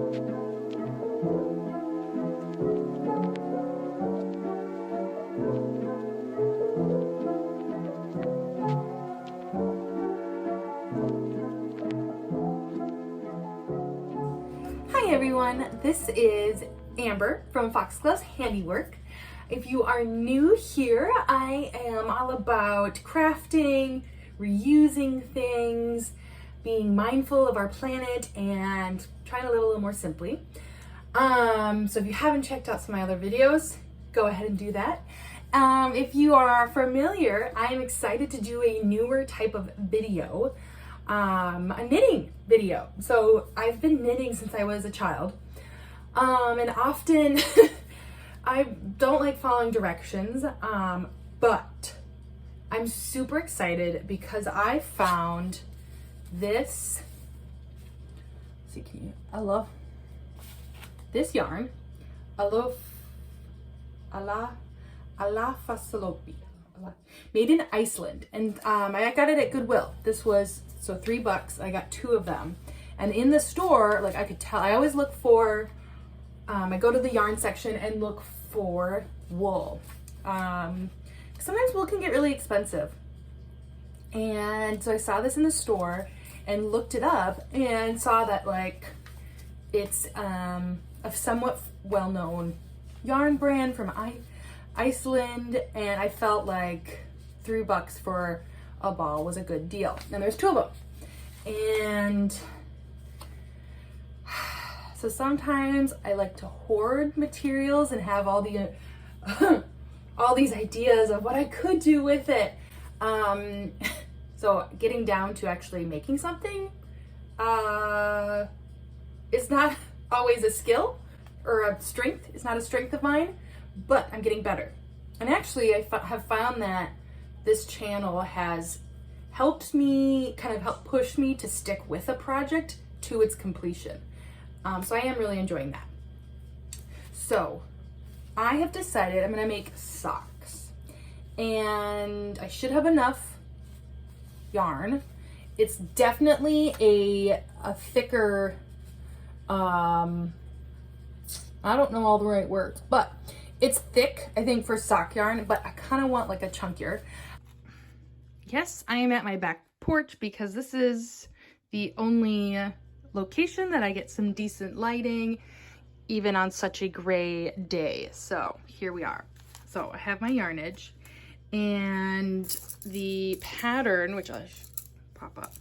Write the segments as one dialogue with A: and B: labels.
A: Hi everyone, this is Amber from Foxglove's Handiwork. If you are new here, I am all about crafting, reusing things, being mindful of our planet, and trying to live a little more simply. So if you haven't checked out some of my other videos, go ahead and do that. If you are familiar, I am excited to do a newer type of video. A knitting video. So I've been knitting since I was a child, and often I don't like following directions, but I'm super excited because I found this. See, I love this yarn, Alafosslopi, made in Iceland, and I got it at Goodwill. This was so $3. I got 2 of them, and in the store, like I could tell, I always look for. I go to the yarn section and look for wool. Sometimes wool can get really expensive, and so I saw this in the store and looked it up and saw that like it's a somewhat well-known yarn brand from Iceland, and I felt like $3 for a ball was a good deal. And there's 2 of them. And so sometimes I like to hoard materials and have all the all these ideas of what I could do with it. So getting down to actually making something is not always a skill or a strength. It's not a strength of mine, but I'm getting better. And actually I have found that this channel has helped me, kind of helped push me to stick with a project to its completion. So I am really enjoying that. So I have decided I'm gonna make socks, and I should have enough yarn. It's definitely a thicker, I don't know all the right words, but it's thick, I think, for sock yarn, but I kind of want like a chunkier. Yes, I am at my back porch because this is the only location that I get some decent lighting, even on such a gray day. So here we are. So I have my yarnage, and the pattern, which I'll pop up,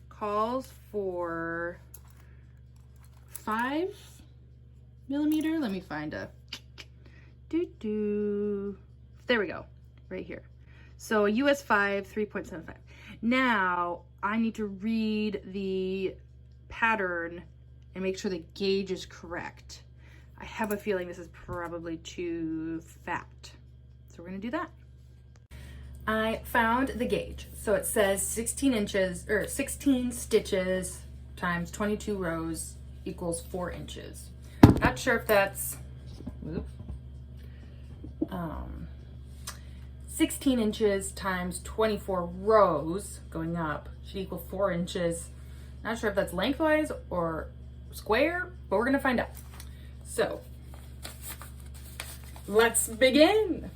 A: calls for 5 millimeter. Let me find a there we go, right here. So US 5, 3.75. Now I need to read the pattern and make sure the gauge is correct. I have a feeling this is probably too fat, so we're gonna do that. I found the gauge. So it says 16 inches, or 16 stitches times 22 rows equals 4 inches. Not sure if that's, oops, 16 inches times 24 rows going up should equal 4 inches. Not sure if that's lengthwise or square, but we're gonna find out. So let's begin.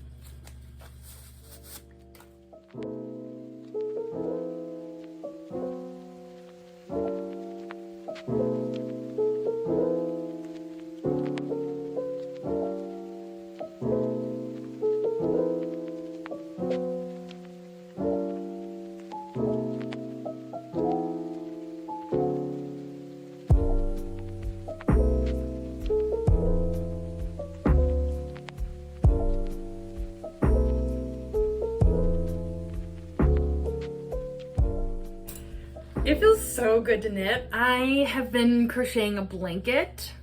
A: It feels so good to knit. I have been crocheting a blanket,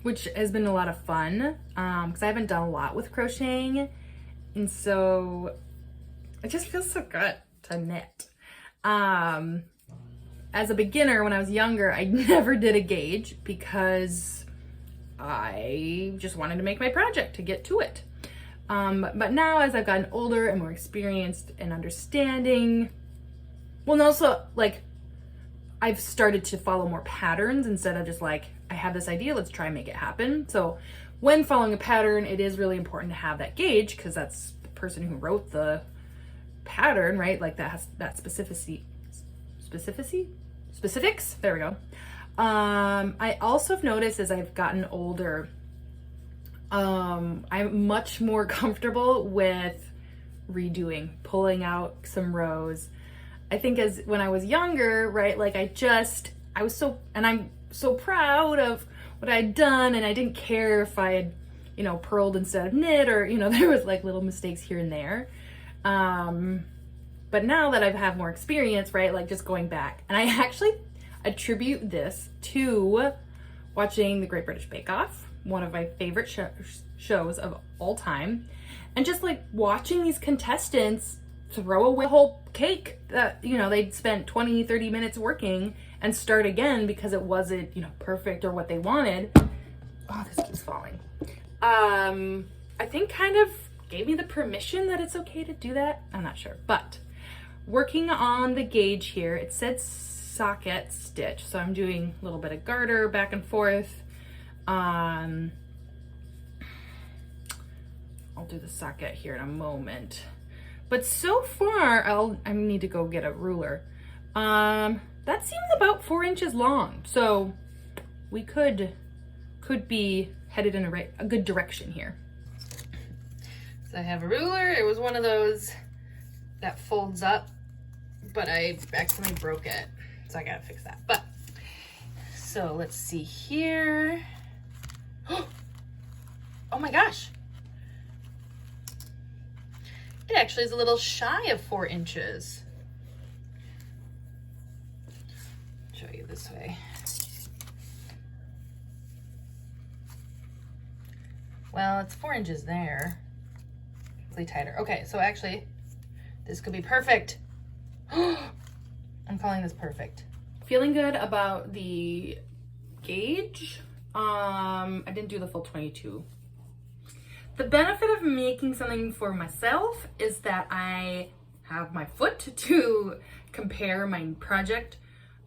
A: which has been a lot of fun because I haven't done a lot with crocheting, and so it just feels so good to knit. As a beginner, when I was younger, I never did a gauge because I just wanted to make my project to get to it. But now, as I've gotten older and more experienced and understanding, well, and also like I've started to follow more patterns instead of just like, I have this idea, let's try and make it happen. So when following a pattern, it is really important to have that gauge, because that's the person who wrote the pattern, right? Like that has that specifics. There we go. I also have noticed as I've gotten older, I'm much more comfortable with pulling out some rows. I think as when I was younger, right, like I was so, and I'm so proud of what I'd done, and I didn't care if I had, you know, purled instead of knit, or, you know, there was like little mistakes here and there. But now that I've had more experience, right, like just going back, and I actually attribute this to watching the Great British Bake Off, one of my favorite shows of all time, and just like watching these contestants throw away the whole cake that, you know, they'd spent 20-30 minutes working and start again because it wasn't, you know, perfect or what they wanted. Oh, this keeps falling. I think kind of gave me the permission that it's okay to do that. I'm not sure, but working on the gauge here, it said socket stitch, so I'm doing a little bit of garter back and forth. I'll do the socket here in a moment. But so far, I need to go get a ruler. That seems about 4 inches long, so we could be headed in a good direction here. So I have a ruler. It was one of those that folds up, but I accidentally broke it, so I gotta fix that. But so let's see here. Oh my gosh. It actually is a little shy of 4 inches. Show you this way. Well, it's 4 inches there. Hopefully tighter. Okay, so actually, this could be perfect. I'm calling this perfect. Feeling good about the gauge. I didn't do the full 22. The benefit of making something for myself is that I have my foot to compare my project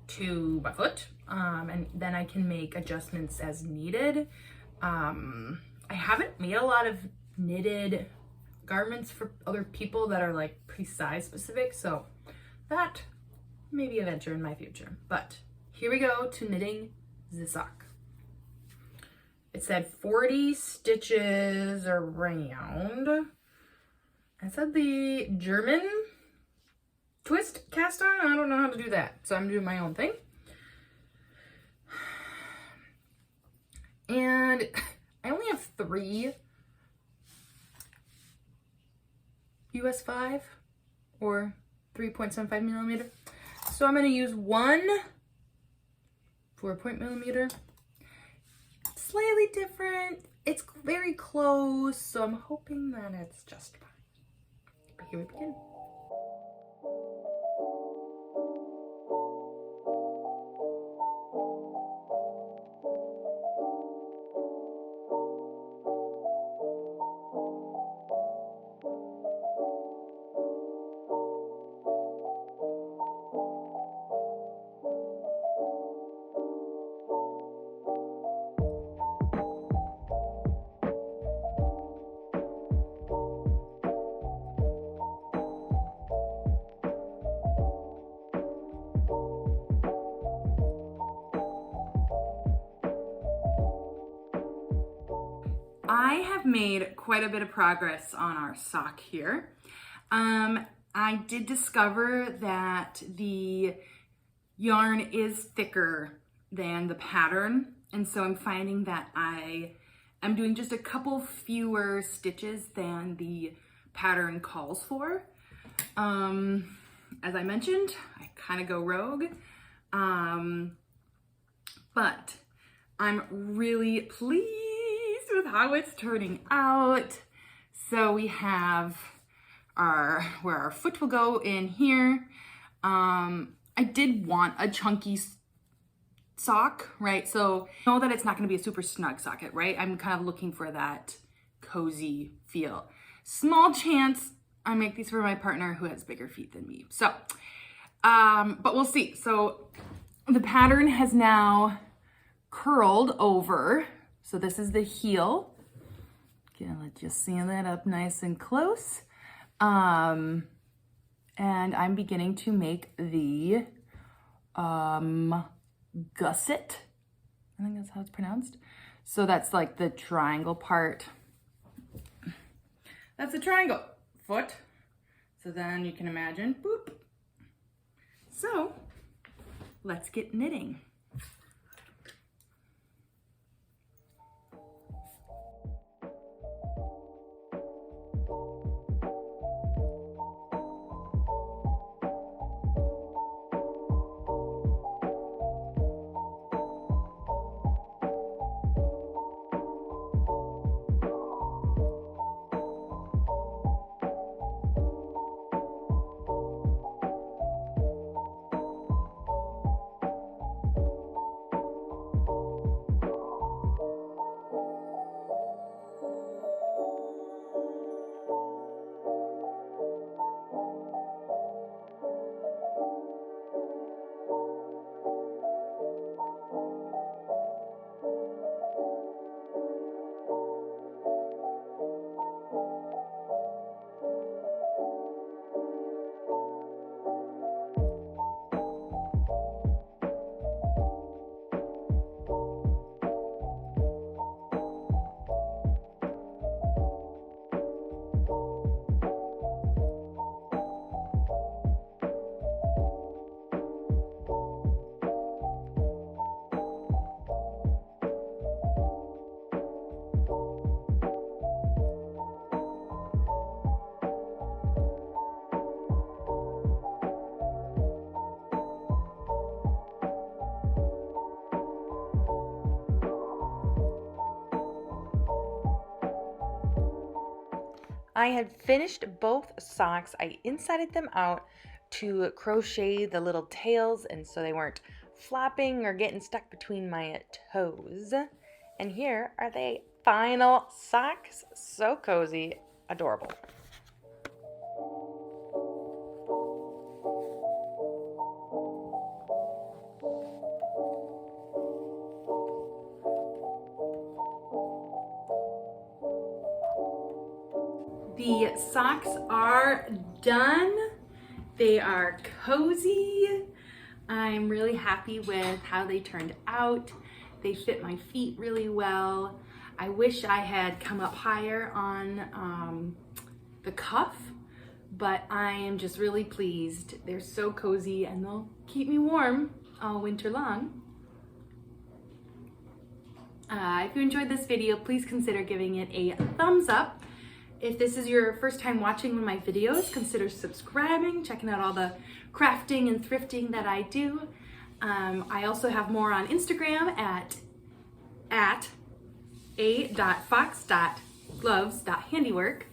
A: to my foot, and then I can make adjustments as needed. I haven't made a lot of knitted garments for other people that are like pretty size specific, so that may be a venture in my future. But here we go to knitting the sock. It said 40 stitches around. I said the German twist cast on. I don't know how to do that, so I'm doing my own thing. And I only have 3 US 5 or 3.75 millimeter. So I'm going to use one 4 millimeter. Slightly different. It's very close, so I'm hoping that it's just fine. But here we begin. I have made quite a bit of progress on our sock here. I did discover that the yarn is thicker than the pattern, and so I'm finding that I am doing just a couple fewer stitches than the pattern calls for. As I mentioned, I kind of go rogue, but I'm really pleased with how it's turning out. So we have where our foot will go in here. I did want a chunky sock, right? So I know that it's not going to be a super snug socket, right? I'm kind of looking for that cozy feel. Small chance I make these for my partner who has bigger feet than me. So, but we'll see. So The pattern has now curled over. So this is the heel. Gonna let you see that up nice and close. And I'm beginning to make the gusset. I think that's how it's pronounced. So that's like the triangle part. That's a triangle foot. So then you can imagine, boop. So let's get knitting.
B: I had finished both socks. I insided them out to crochet the little tails, and so they weren't flopping or getting stuck between my toes. And here are the final socks. So cozy, adorable.
A: The socks are done. They are cozy. I'm really happy with how they turned out. They fit my feet really well. I wish I had come up higher on the cuff, but I am just really pleased. They're so cozy and they'll keep me warm all winter long. If you enjoyed this video, please consider giving it a thumbs up. If this is your first time watching one of my videos, consider subscribing, checking out all the crafting and thrifting that I do. I also have more on Instagram at a.fox.gloves.handiwork.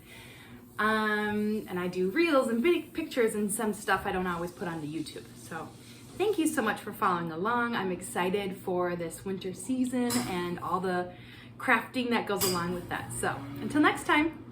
A: And I do reels and big pictures and some stuff I don't always put onto YouTube. So thank you so much for following along. I'm excited for this winter season and all the crafting that goes along with that. So until next time.